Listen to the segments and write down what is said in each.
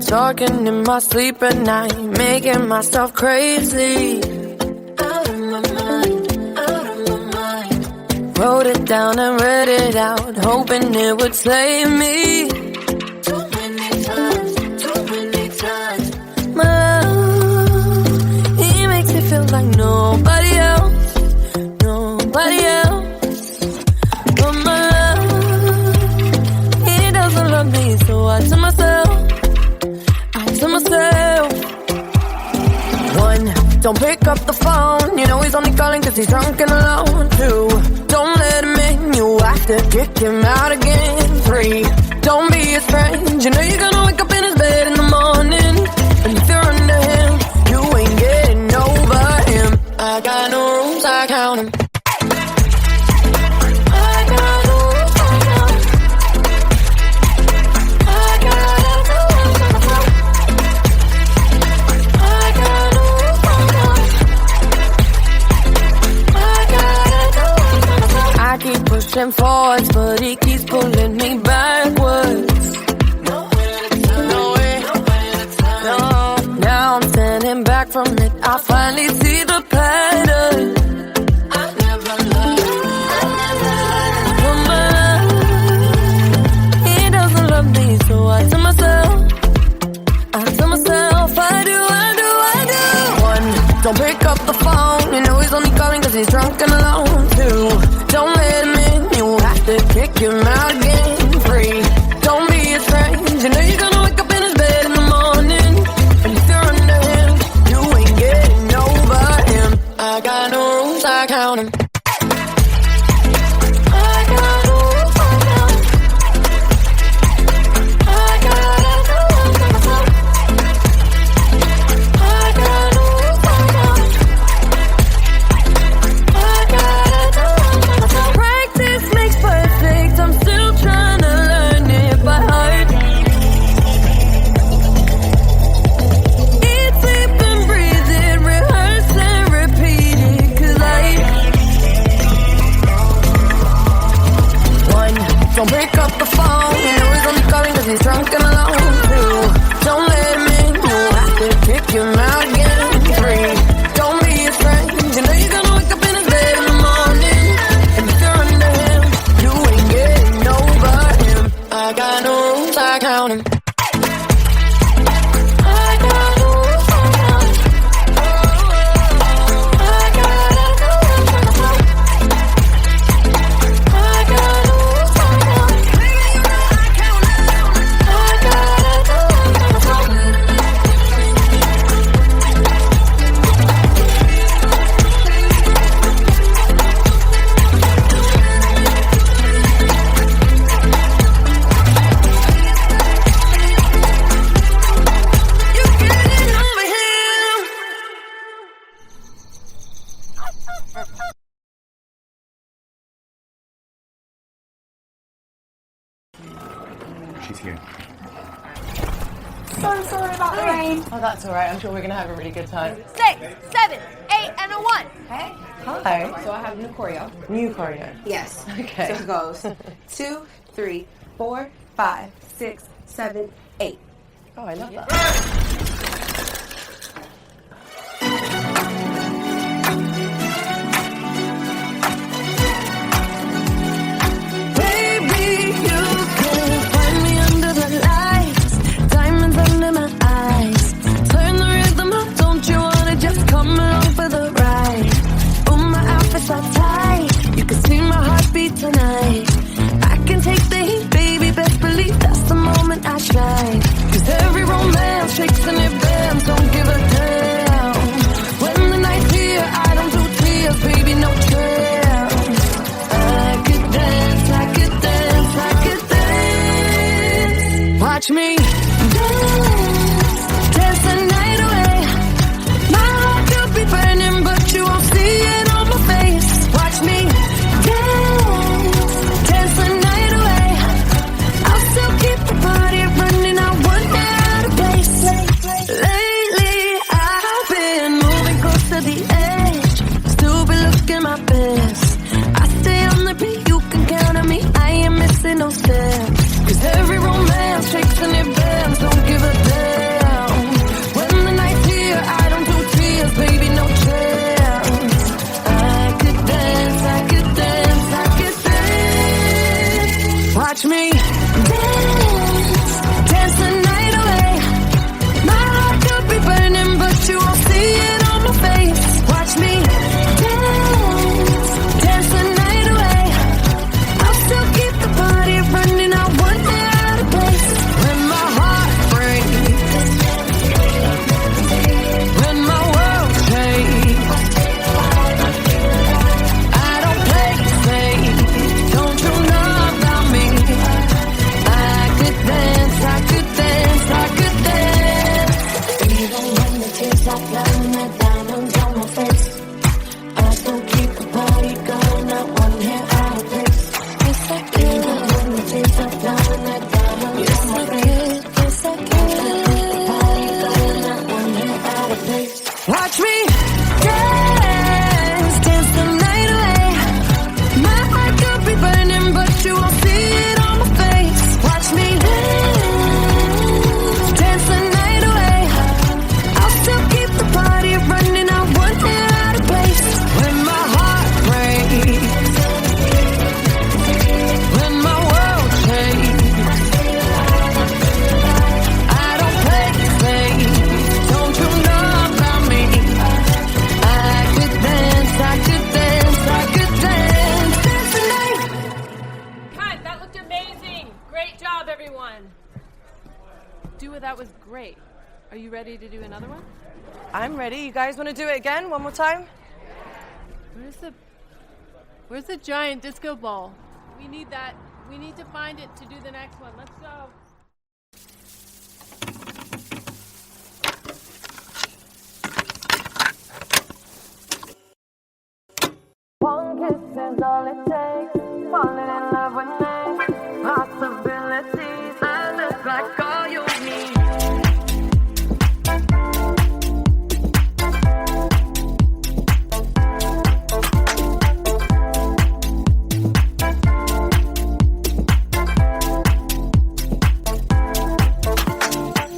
talking in my sleep at night, making myself crazy. Out of my mind, out of my mind. Wrote it down and read it out, hoping it would save me. Too many times, too many times. My love, he makes me feel like nobody else, nobody else. But my love, he doesn't love me, so I tell myself, one, don't pick up the phone, you know he's only calling cause he's drunk and alone. Two, don't let him in, you have to kick him out again. Three, don't be his friend, you know you're gonna wake up in his bed in the morning. And if you're under him, you ain't getting over him. I got no rules, I count him. Pushing forwards, but he keeps pulling me backwards. No, now I'm standing back from it. I finally see the pattern. I never loved. He doesn't love me, so I tell myself, One, don't pick up the phone, you know he's only calling cause he's drunk and alone. Two, don't let him in, you have to kick him out again. Three, don't be his friend, you know you're gonna wake up in his bed in the morning. And if you're under him, you ain't getting over him. I got no rules, I count him. Don't pick up the phone, you know he's only calling cause he's drunk and alone. Two, don't let him in, you have to kick him out again. Three, don't be his friend, you know you're gonna wake up in his bed in the morning. And if you're under him, you ain't getting over him. I got no rules, I count him. She's here. So sorry about the rain. Oh, that's all right. I'm sure we're going to have a really good time. 6, 7, 8, and a 1. Hey. Hi. So I have new choreo. New choreo. Yes. Okay. So it goes 2, 3, 4, 5, 6, 7, 8. Oh, I love that. Tonight, I can take the heat, baby. Best believe that's the moment I shine. 'Cause every romance shakes and it bends, don't give a damn. When the night's here, I don't do tears, baby, no trams. I could dance, I could dance, I could dance. Watch me dance, dance the night away. My heart could be burning, but you won't see it on my face. Watch me dance the night away. I'll still keep the party running, I won't get out of place. Lately I've been moving close to the edge, still be looking my best. I stay on the beat, you can count on me, I ain't missing no steps. 'Cause every romance shakes and it bends. dance, dance the night away. My heart could be burning, but you won't see it on my face. Watch me dance, dance the night away. I'll still keep the party running. I want it out of place. When my heart breaks, when my world shakes, I don't play safe. Don't you know about me? I could dance, I could dance, I could dance. Even when the tears are flowing, the diamonds on my face, I still keep the party going. Not one hair out of place. Yes, I can. Even when the tears are flowing, the diamonds on my face, yes, I can. I still keep the party going. Not one hair out of place. Watch me dance, dance the night away. My heart could be burning, but you won't see it on my face. Watch me dance, dance the night away. I'll still keep the party running. I want it out of place. When my heart breaks, when my world shakes, I don't play safe. Don't you know about me? I could dance, I could dance, I could dance, dance the night. Cut, that looked amazing. Great job, everyone. Dua, that was great. Are you ready to do another one? I'm ready. You guys want to do it again? One more time? Where's the giant disco ball? We need that. We need to find it to do the next one. Let's go. One kiss is all it takes. Falling in love with me. Possibilities. I look like all you need.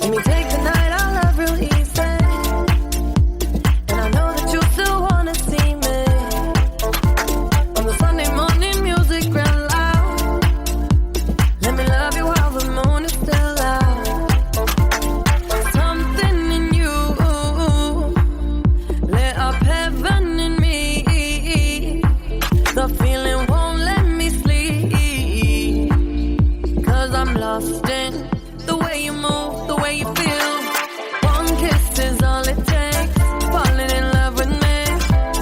Let me take the night, I love real easy. And I know that you still wanna see me. On the Sunday morning, music real loud. Let me love you while the moon is still out. Something in you lit up heaven in me. The feeling won't let me sleep. 'Cause I'm lost in the way you move, the way you feel. One kiss is all it takes. Falling in love with me.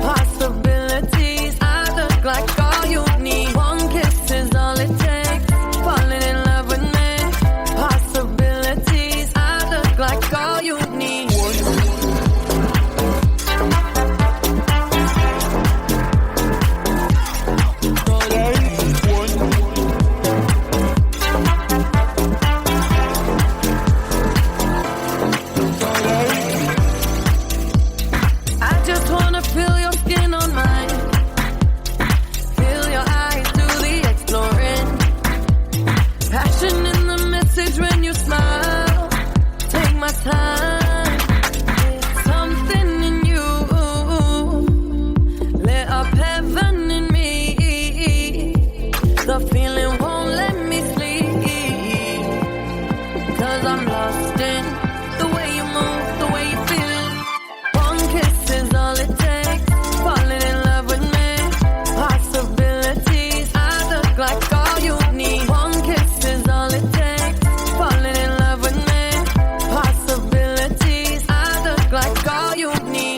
Possibilities. I look like all you need. One kiss is all it takes. Falling in love with me. Possibilities. I look like all you need. I just wanna feel your skin on mine. Feel your eyes do the exploring. Passion in the message when you smile. Take my time. Something in you lit up heaven in me. The feeling won't let me sleep. 'Cause I'm lost in the way you move, the way you feel. One kiss is all it takes. Falling in love with me. Possibilities. I look like all you need. One kiss is all it takes. Falling in love with me. Possibilities. I look like all you need.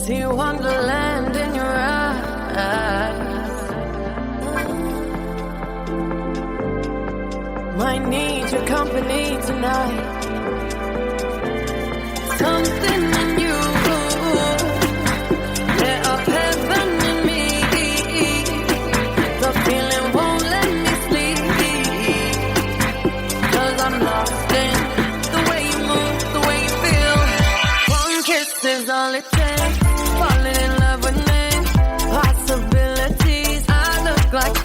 See wonderland in your eyes. Might need your company tonight. Something in you lit up heaven in me. The feeling won't let me sleep. 'Cause I'm lost in the way you move, the way you feel. One kiss is all it takes. Falling in love with me. Possibilities. I look like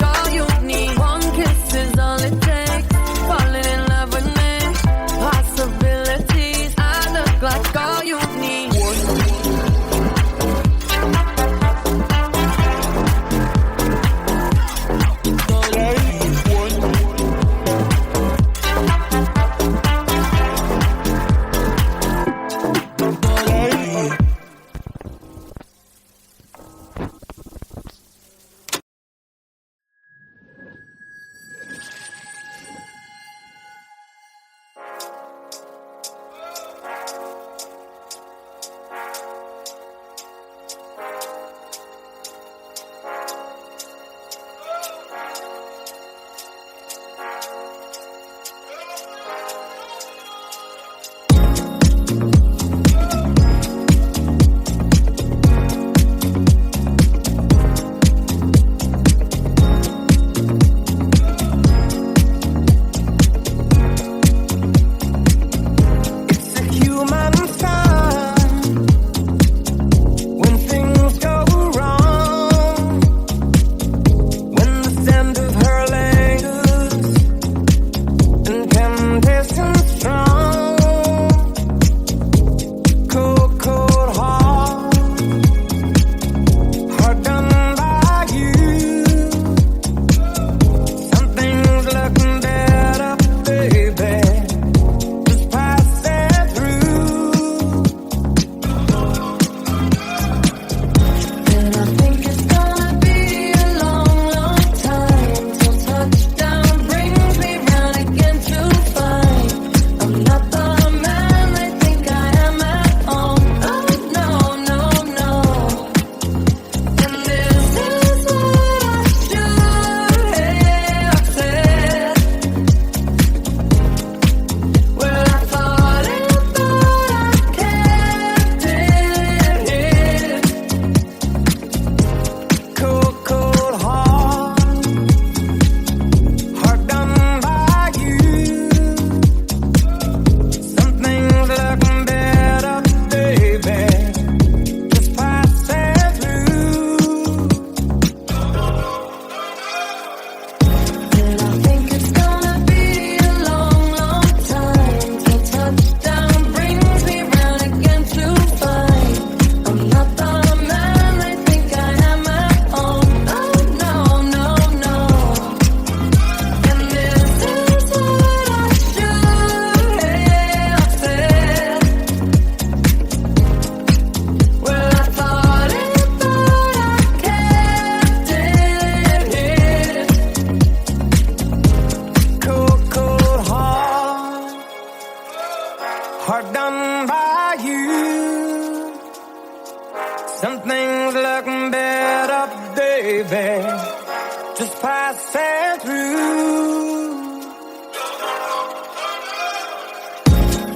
fell through.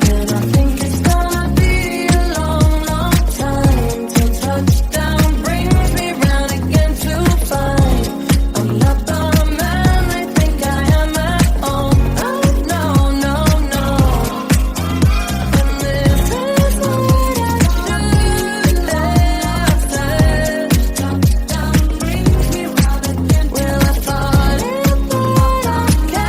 And I think it's gonna be a long, long time till touchdown brings me round again to find I'm not the man they think I am at home. Oh no, no, no. And this is what I should have said. Touchdown brings me round again. Well, I thought it, but I can't.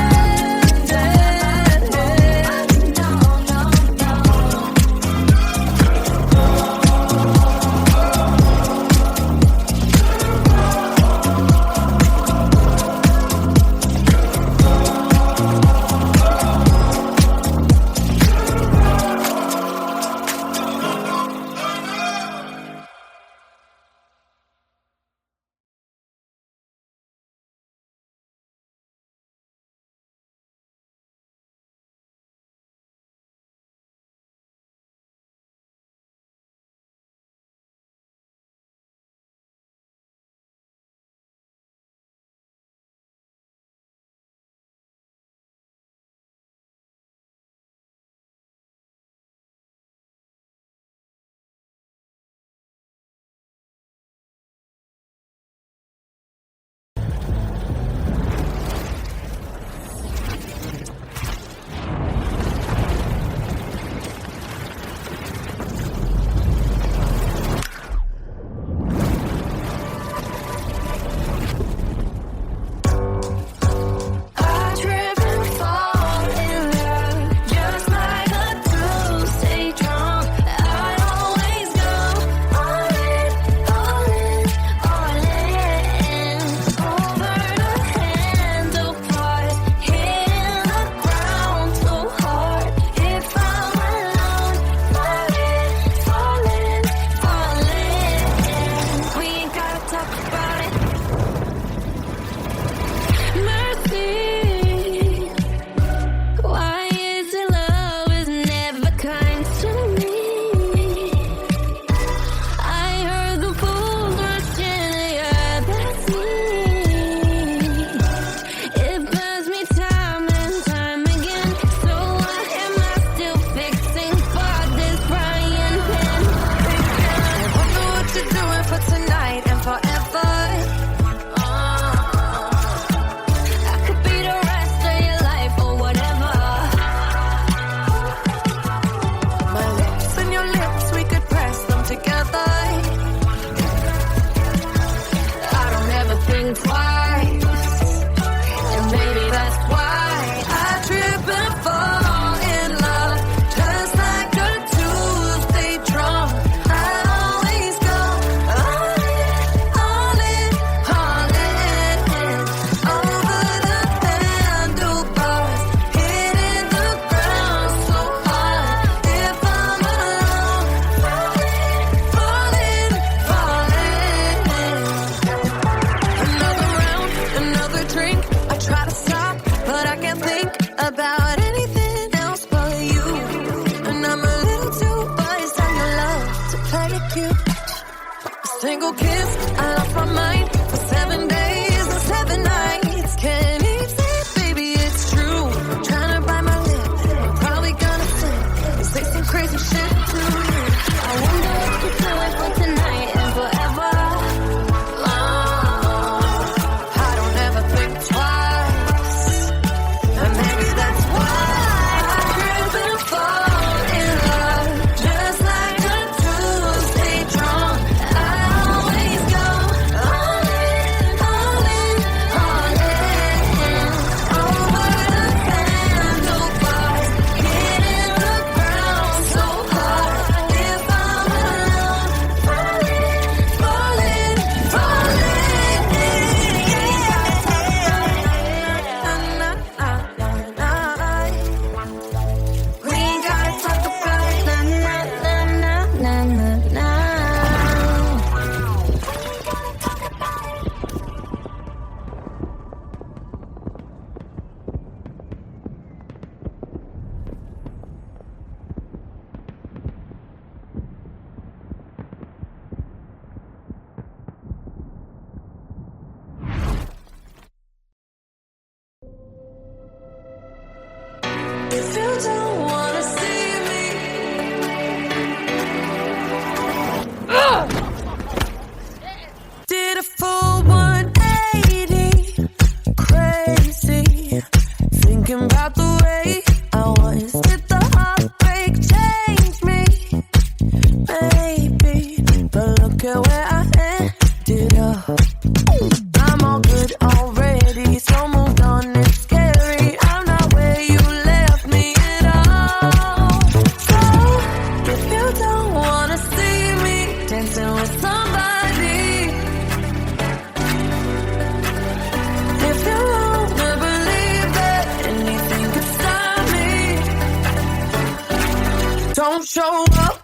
show up,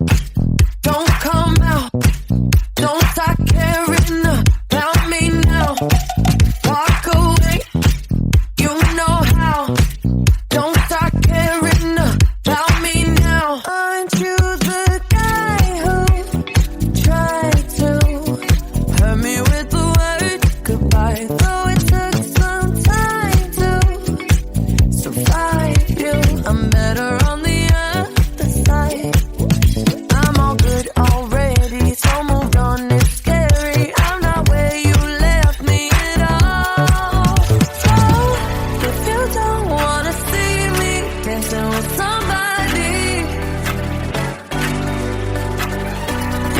don't come out, don't start caring about me now. Walk away, you know how. Don't start caring about me now. Aren't you the guy who tried to hurt me with the word goodbye? Though it took some time to survive you, I'm better on the other side. I'm all good already, so moved on, it's scary. I'm not where you left me at all. So, if you don't wanna see me dancing with somebody,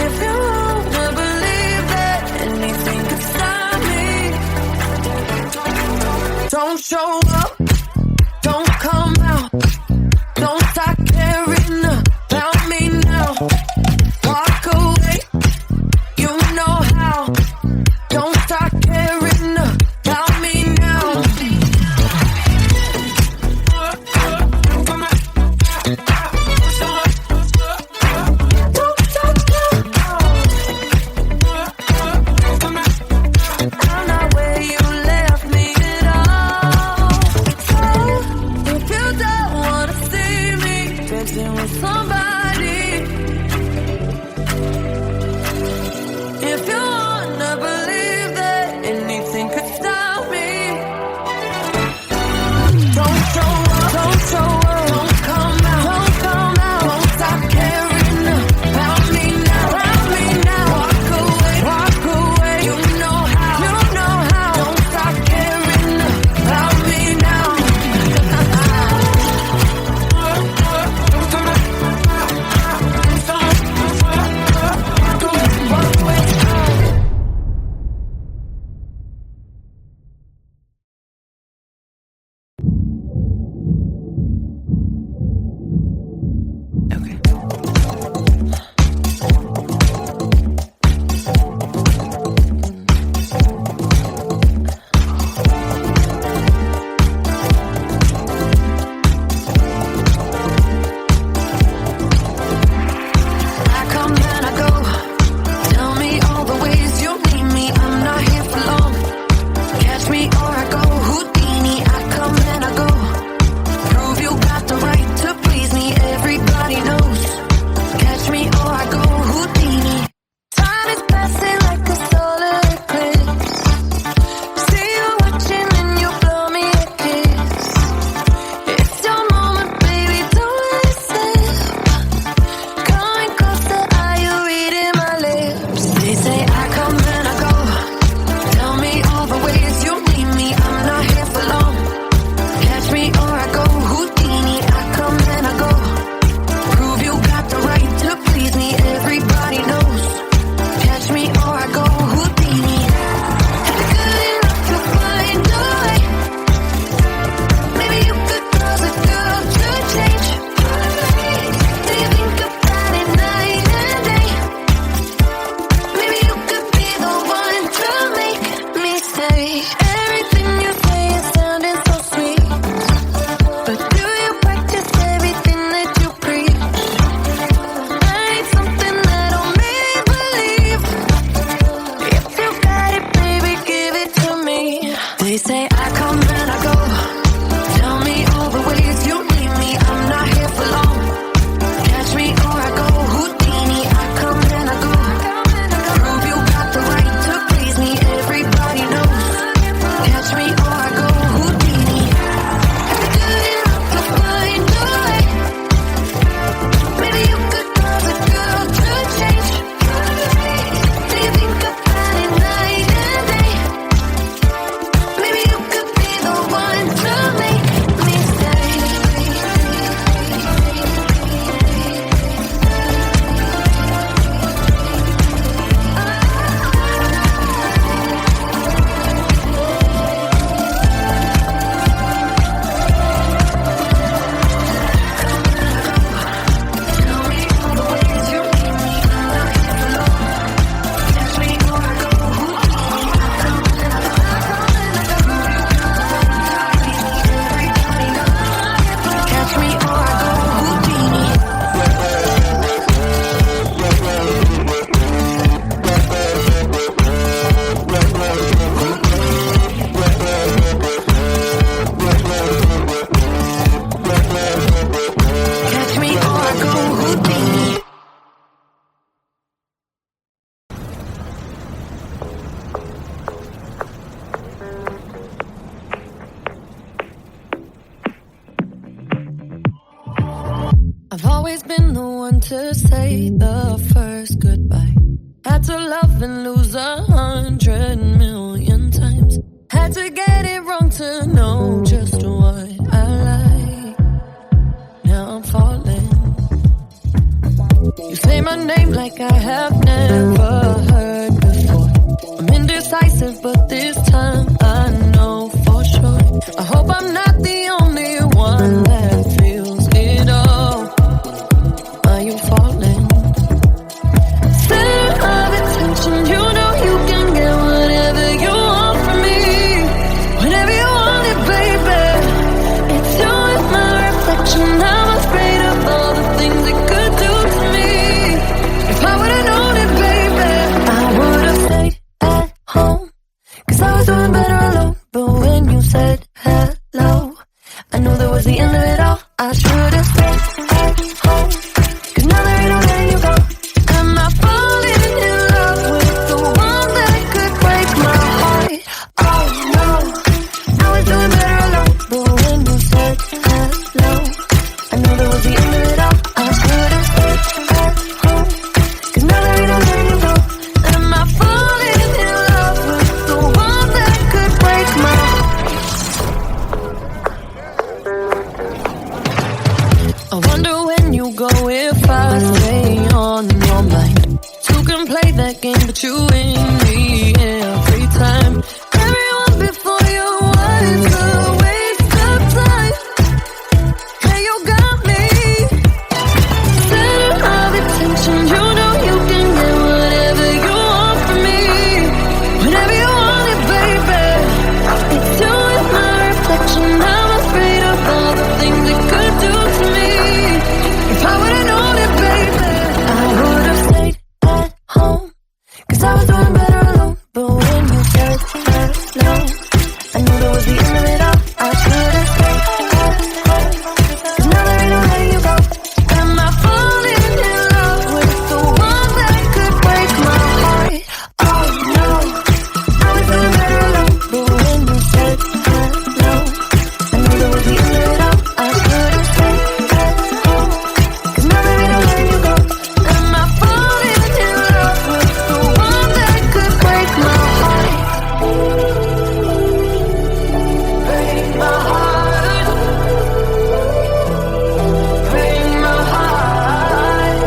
if you wanna believe that anything could stop me, don't show up, don't come out, don't start caring about me now. Walk away, you know how. Don't start caring about me now. Don't start caring. I'm not where you left me at all. So, if you don't wanna see me dancing with somebody, if you wanna believe that anything could stop me, don't show up, don't show up, don't come out, don't come out, don't stop caring about me now, walk away, you know how, don't stop caring about me now. Okay. I come and I go. Tell me all the ways you need me. I'm not here for long. Catch me or I go Houdini. I come and I go. Prove you got the right to please me. Everybody knows. Catch me or I go Houdini. Time is passing like a solar eclipse. See you watching and you blow me a kiss. It's your moment, baby, don't let it slip. Coming closer, are you reading my lips? They say I come and I go. Tell me all the ways you need me. I'm not here for long. Catch me or I go Houdini. I come and I go. Prove you got the right to please me. Everybody knows. Catch me or I go Houdini. Good enough to find a way. Maybe you could cause a girl to change. Do you think about it night and day? Maybe you could be the one to make me stay. Everything you say is sounding so sweet, but do you practice everything that you preach? I need something that'll make me believe. If you got it, baby, give it to me. They say I come and I go. Tell me all the ways you need me. I'm not here for long. Catch me or I go Houdini. I come and I go. Prove you got the right to please me. Everybody knows. Catch me or I go Houdini. Good enough to find a way. Maybe you could cause a girl to change. Do you think about it night and day? Maybe you could be the one to always been the one to say the first goodbye. Had to love and lose 100 million times. Had to get it wrong to know just what I like. Now I'm falling. You say my name like I have never heard before. I'm indecisive, but this time I know for sure. I hope I'm not the only one that feels it all. Are you falling? Center of attention, you know you can get whatever you want from me. Whenever you want it, baby. It's you and my reflection. I'm afraid of all the things it could do to me. If I would've known it, baby, I would've stayed at home. 'Cause I was doing better alone. But when you said hello, I knew that was the end of it all. I should've stayed at home. 'Cause now there ain't no letting you go. Am I falling in love with the one that could break my heart? Oh no, I was doing better alone. But when you said hello, I knew that was the end of it all. I should've stayed at home. 'Cause now there ain't no letting you go. Am I falling in love with the one that could break my heart? I wonder when you go if I stay on your mind. Two can play that game, but you win me every time. Everyone before you was a waste of time. Hey, you got me. Center of attention, you know you can get whatever you want from me. Whenever you want it, baby. It's you and my reflection. I'm afraid of all the things it could do to me. If I would've known it, baby, I would've stayed at home. 'Cause I was doing better alone. But when you said hello, I knew that was the end of it all. I should've stayed at home. 'Cause now there ain't no letting you go. Am I falling in love with the one that could break my heart? Oh no, I was doing better alone. But when you said hello, I knew that was the end of it all. I should've stayed at home. 'Cause now there ain't no letting you go. Am I falling in love with the one that could break my heart? Break my heart. Break my heart.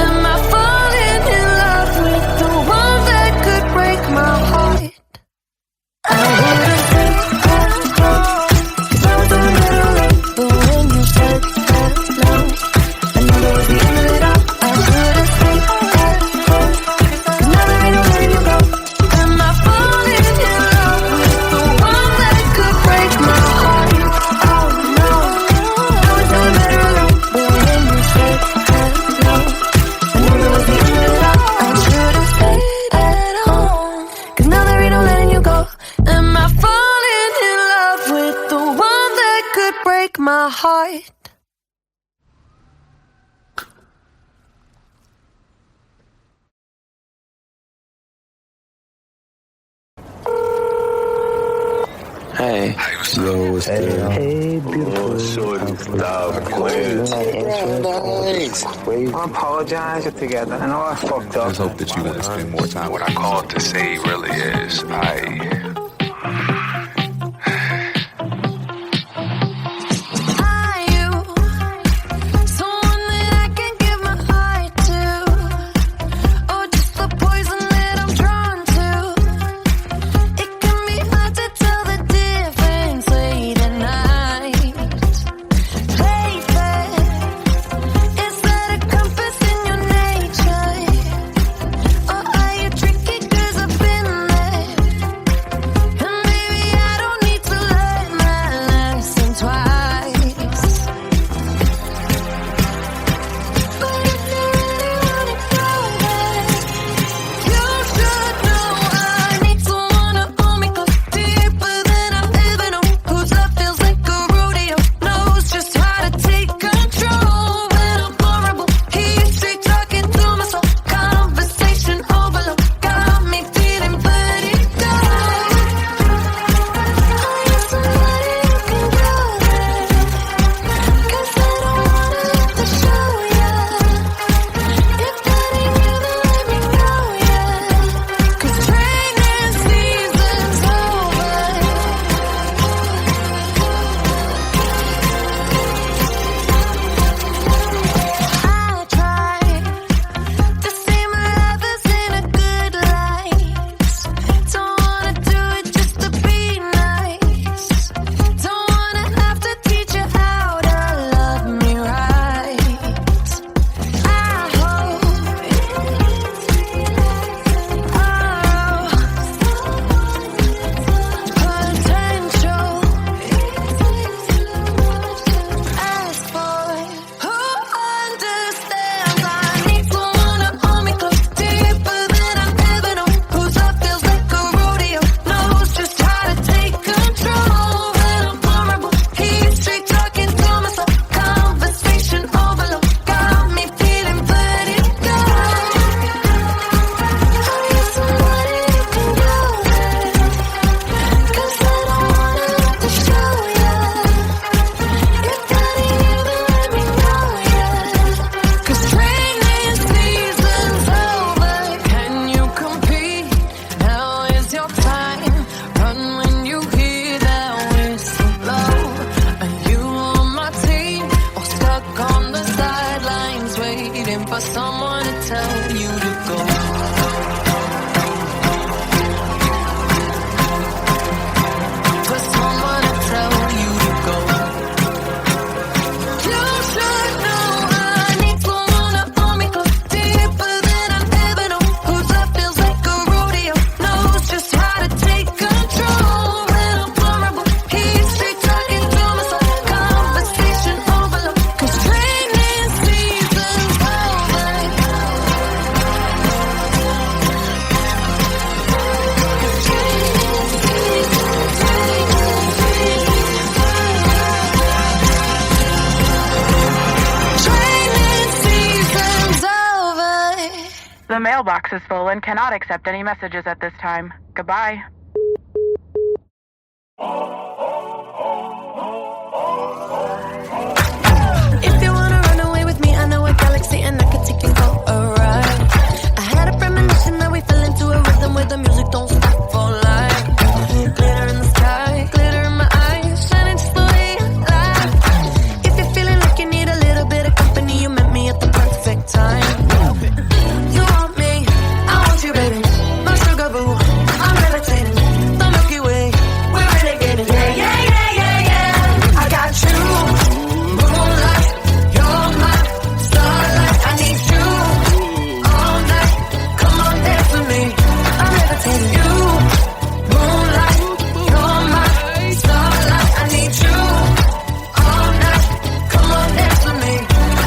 Am I falling in love with the one that could break my heart? I would've stayed at home. 'Cause I was doing better alone. But when you said hello, I knew that was the end of it all. I should've stayed at home. 'Cause now there ain't no letting you go. Am I falling in love with the one that could break my heart? Oh no, I was doing better alone. But when you said hello, I knew that was the end of it all. I should've stayed at home. 'Cause now there ain't no letting you go. Am I falling in love with the one that could break my heart? Hey. Yo, what's good? Hey, beautiful. Shorty, stop playing. I apologize together. I know I fucked I up. just hope that you want to spend more time. What I called to say really is, Are you someone that I can give my heart to? Or just the poison that I'm drawn to? It can be hard to tell the difference late at night. Baby, is that a compass in your nature? Or are you tricky 'cause I've been there? mailbox is full and cannot accept any messages at this time. Goodbye. If you wanna run away with me, I know a galaxy and I can take you for a ride. I had a premonition that we fell into a rhythm where the music don't stop for life. Glitter in the sky, glitter in my eyes, shining just the way I like. If you're feeling like you need a little bit of company, you met me at the perfect time. You want me, I want you, baby. My sugar boo, I'm levitating. The Milky Way, we're renegading. Yeah, yeah, yeah, yeah, yeah. I got you. Moonlight, you're my starlight. I need you all night. Come on, dance with me. I'm levitating. You, moonlight, you're my starlight. I need you all night. Come on, dance with me.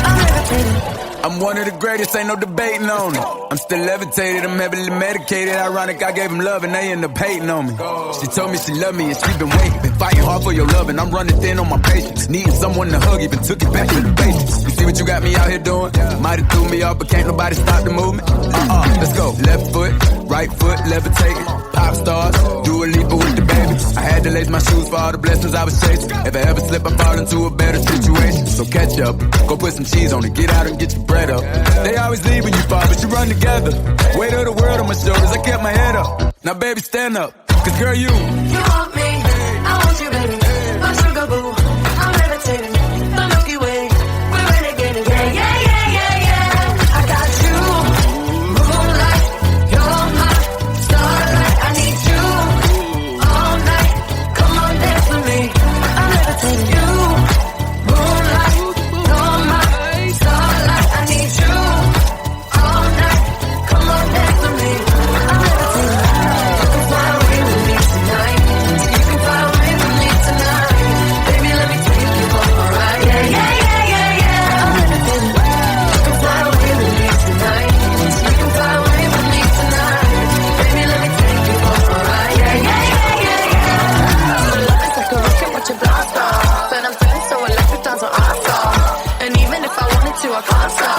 I'm levitating. I'm one of the greatest, ain't no debating on it. I'm still levitated, I'm heavily medicated. Ironic, I gave him love and they end up hating on me. She told me she loved me and she been waiting. Been fighting hard for your love and I'm running thin on my patience. Needing someone to hug, even took it back to the basics. You see what you got me out here doing? Might have threw me off, but can't nobody stop the movement. Let's go. Left foot, right foot, levitating. Pop stars, Dua Lipa with the baby. I had to lace my shoes for all the blessings I was chasing. If I ever slip, I fall into a better situation. So catch up, go put some cheese on it, get out and get your bread up. They always leave when you fall, but you run together. Weight of the world on my shoulders, I kept my head up. Now baby, stand up, cause girl, you want me, I want you, baby. My sugar boo, I'm levitating. The Milky Way, we're renegading. Yeah, yeah, yeah, yeah, yeah. I got you, moonlight, you're my starlight. I need you all night. Come on, dance with me. I'm levitating. You, moonlight, you're my starlight. I need you all night. Come on, dance with me. I'm levitating. You can fly away with me tonight. You can fly away with me tonight. Baby, let me take you for a ride. Yeah, yeah, yeah, yeah, yeah. I'm levitating. You can fly away with me tonight. You can fly away with me tonight. Baby, let me take you for a ride. Yeah, yeah, yeah, yeah, yeah. My love is like a rocket, watch it blast off. And I'm feeling so electric, dance on our stop. And even if I wanted to, I can't stop.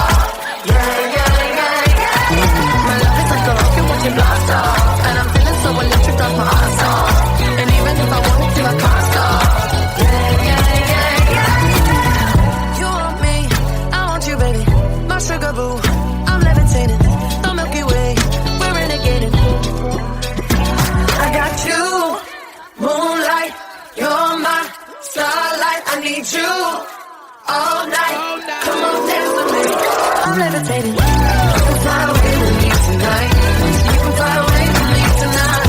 Yeah, yeah, yeah, yeah. My love is like a rocket, watch it blast off. And I'm feeling so electric, dance my ass off. And even if I wanted to, I can't stop. Yeah, yeah, yeah, yeah. You want me, I want you, baby. My sugar boo, I'm levitating. The Milky Way, we're renegading. I got you, moonlight, you're my starlight. I need you all night. Come on, dance with me. I'm levitating. You can fly away with me tonight. You can fly away with me tonight.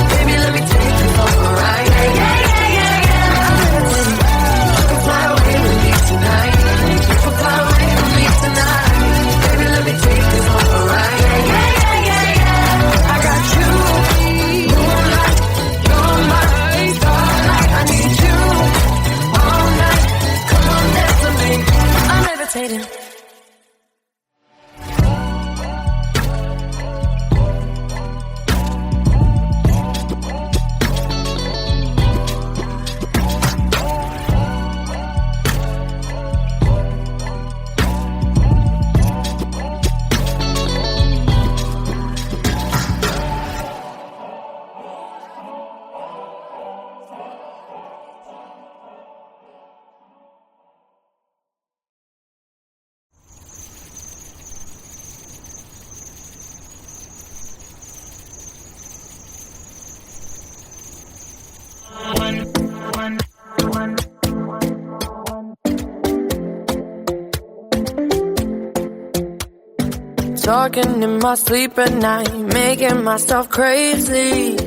Baby, let me take you for a ride. Yeah, yeah, yeah, yeah, yeah. I'm levitating. You can fly away with me tonight. You can fly away with me tonight. Baby, let me take you for a ride. Yeah, yeah, yeah, yeah, yeah. I got you, moonlight, you're my starlight. I need you all night. Come on, dance with me. I'm levitating. Talking in my sleep at night, making myself crazy.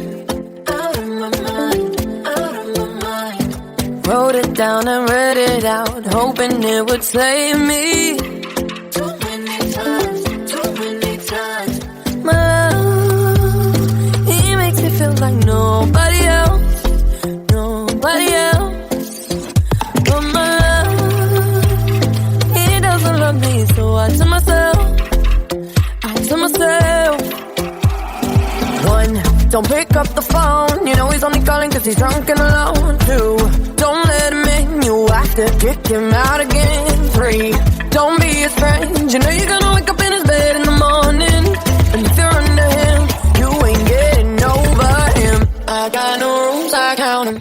Out of my mind, out of my mind. Wrote it down and read it out, hoping it would save me. Too many times. My love, he makes me feel like nobody else, nobody else. But my love, he doesn't love me, so I tell myself. One, don't pick up the phone. You know he's only calling cause he's drunk and alone. Two, don't let him in. You have to kick him out again. Three, don't be his friend. You know you're gonna wake up in his bed in the morning. And rules, I count 'em.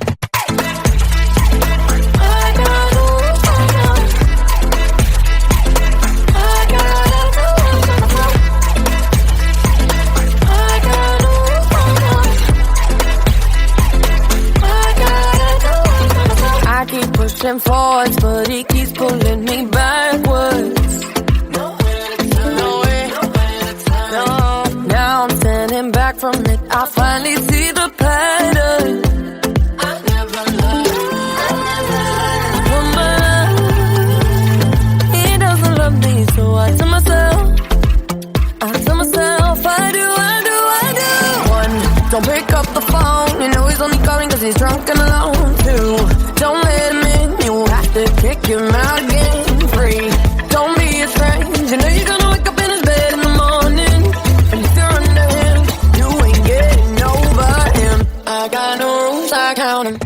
I keep pushing forwards, but he keeps pulling me backwards. No, now I'm standing back from it. I finally see the pattern. He doesn't love me, so I tell myself, I do. One, don't pick up the phone. You know he's only calling 'cause he's drunk and alone. Two, don't let him in. You have to kick him out again. Three, don't be a strange. You know you're gonna wake up in his bed in the morning, and if you're under him, you ain't getting over him. I got no rules, I count 'em.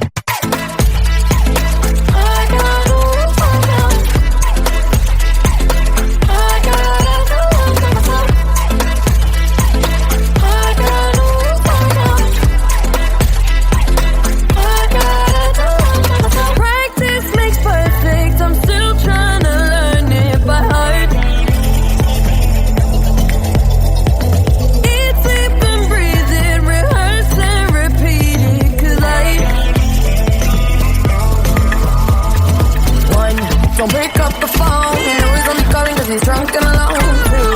Don't pick up the phone. You know he's only calling 'cause he's drunk and alone. Two,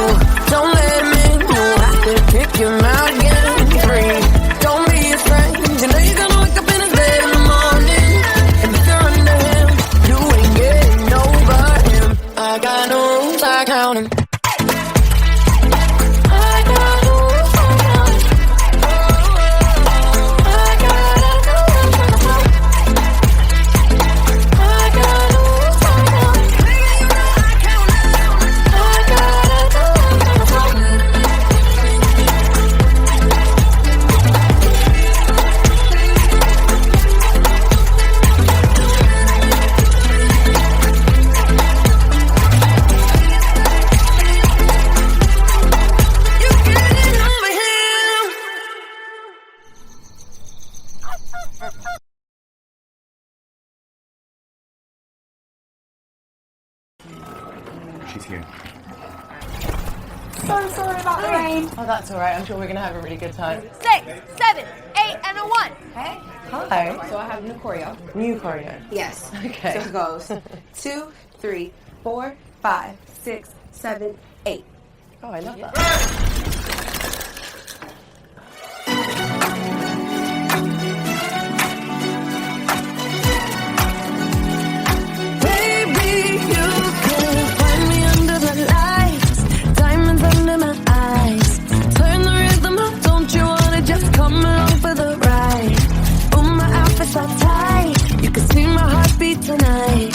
don't let him in. You have to kick him out again. Three, don't be a strange. You know you're gonna wake up in his bed in the morning, and if you're under him, you ain't getting over him. I got no rules, I count 'em. She's here. So sorry about the rain. Oh, that's all right. I'm sure we're gonna have a really good time. 6, 7, 8, and a 1. Okay. Hi. So I have new choreo. New choreo. Yes. Okay. So it goes 2, 3, 4, 5, 6, 7, 8. Oh, I love that. Baby, you can find me under the lights, diamonds under my eyes. Turn the rhythm up, don't you wanna just come along for the ride? Oh, my outfit's all tight, you can see my heartbeat tonight.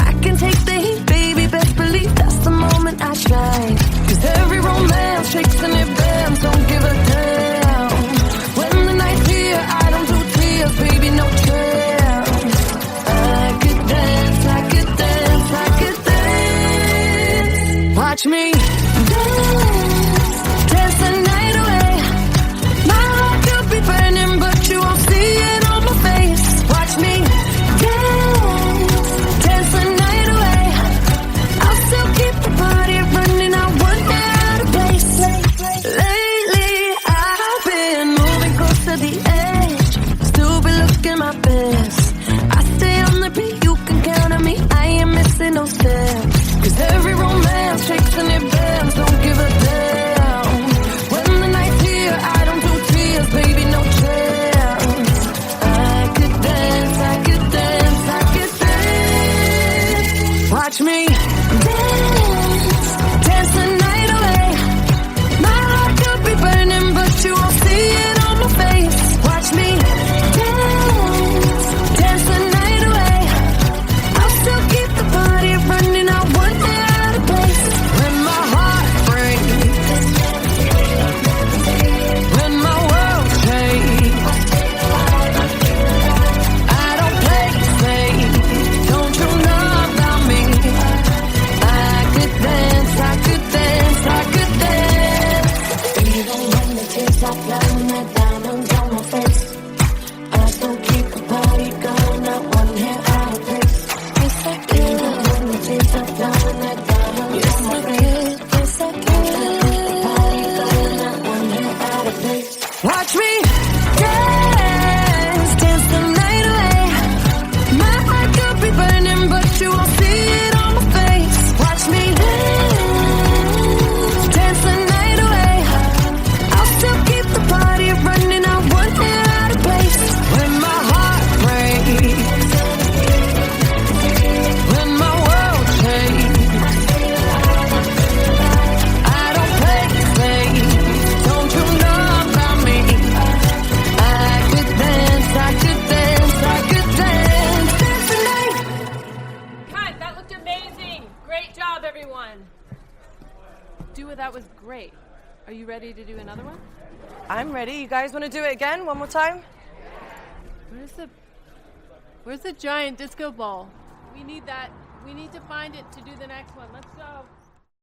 I can take the heat, baby, best believe that's the moment I shine. 'Cause every romance shakes and it bends, don't give a damn. When the night's here, I don't do tears, baby, no chance. I could dance, I could dance, I could dance. Watch me dance, dance the night away. My heart could be burning, but you won't see it on my face. Watch me dance, dance the night away. I'll still keep the party running, I won't get out of place. Lately, I've been moving close to the edge, still be looking my best. I stay on the beat, you can count on me, I ain't missing no steps. 'Cause every romance shakes and it bends, don't give a damn. When the night's here, I don't do tears, baby, no chance. I could dance, I could dance, I could dance. Watch me dance, dance the night away. My heart could be burning, but you won't see it on my face. Watch me dance, dance the night away. I'll still keep the party running, I won't get out of place. When my heart Great job, everyone. Dua, that was great. Are you ready to do another one? I'm ready. You guys want to do it again? One more time? Where's the giant disco ball? We need that. We need to find it to do the next one. Let's go.